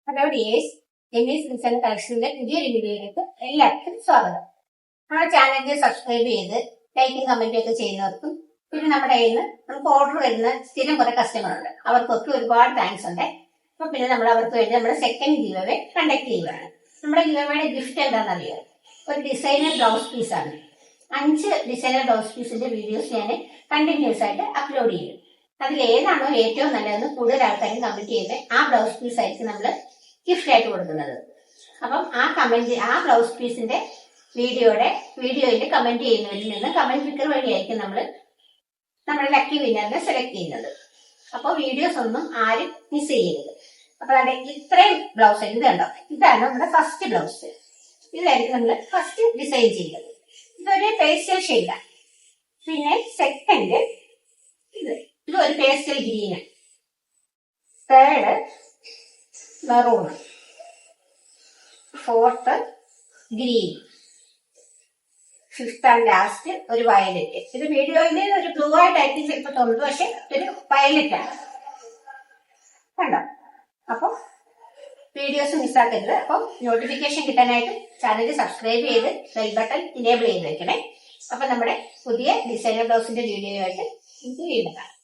Hello dears, ജെന്നീസ് design കളക്ഷന്റെ പുതിയൊരു വീഡിയോയിലേക്ക് എല്ലാവർക്കും സ്വാഗതം. നമ്മുടെ ചാനലിൽ സബ്സ്ക്രൈബ് ചെയ്ത് ലൈക്കും കമന്റും ഒക്കെ ചെയ്യുന്നവർക്കും പിന്നെ നമ്മുടെ കയ്യിൽ നിന്ന് നമുക്ക് ഓർഡർ വരുന്ന സ്ഥിരം കുറെ കസ്റ്റമർ ഉണ്ട്, അവർക്കൊക്കെ ഒരുപാട് താങ്ക്സ് ഉണ്ട്. അപ്പൊ പിന്നെ നമ്മൾ അവർക്ക് വേണ്ടി നമ്മുടെ സെക്കൻഡ് ഗിവ് അവേ കണ്ടക്ട് ചെയ്യുകയാണ്. നമ്മുടെ ഗിവ് അവേയുടെ ഗിഫ്റ്റ് എന്താണെന്നറിയാം, ഒരു ഡിസൈനർ ബ്ലൗസ് പീസാണ്. 5 ഡിസൈനർ ബ്ലൗസ് പീസിന്റെ വീഡിയോസ് ഞാൻ കണ്ടിന്യൂസ് ആയിട്ട് അപ്ലോഡ് ചെയ്യും. അതിൽ ഏതാണോ ഏറ്റവും നല്ലതെന്ന് കൂടുതൽ ആൾക്കാരും കമന്റ് ചെയ്ത് ആ ബ്ലൗസ് പീസ് ആയിരിക്കും നമ്മൾ ഗിഫ്റ്റ് ആയിട്ട് കൊടുക്കുന്നത്. അപ്പം ആ ബ്ലൗസ് പീസിന്റെ വീഡിയോയിൽ കമന്റ് ചെയ്യുന്നവരിൽ നിന്ന് കമന്റ് പിക്കർ വഴിയായിരിക്കും നമ്മൾ നമ്മുടെ ലക്കി വിന്നറിനെ സെലക്ട് ചെയ്യുന്നത്. അപ്പോൾ വീഡിയോസ് ഒന്നും ആരും മിസ് ചെയ്യരുത്. അപ്പൊ അതെ, ഇത്രയും ബ്ലൗസ് ഇത് കണ്ടോ, ഇതാണ് നമ്മുടെ ഫസ്റ്റ് ബ്ലൗസ്. ഇതായിരിക്കും നമ്മൾ ഫസ്റ്റ് ഡിസൈൻ ചെയ്യുന്നത്. ഇതൊരു പേസ്റ്റൽ ഷെയ്ഡാണ്. പിന്നെ സെക്കൻഡ് ഇതൊരു pastel green, third maroon, fourth green, fifth and last ഒരു വയലറ്റ്. ഇത് വീഡിയോയിൽ ഒരു ബ്ലൂ ആയിട്ടായിരിക്കും ചിലപ്പോൾ തോന്നുന്നത്, പക്ഷെ ഒരു വയലറ്റ് ആണ് കണ്ടോ. അപ്പം വീഡിയോസ് മിസ്സാക്കരുത്. അപ്പം നോട്ടിഫിക്കേഷൻ കിട്ടാനായിട്ട് ചാനൽ സബ്സ്ക്രൈബ് ചെയ്ത് ബെൽ ബട്ടൺ ഇനേബിൾ ചെയ്ത് വെക്കണേ. അപ്പൊ നമ്മുടെ പുതിയ ഡിസൈനർ ബ്ലൗസിന്റെ വീഡിയോ ആയിട്ട് നമുക്ക് വീണ്ടും കാണാം.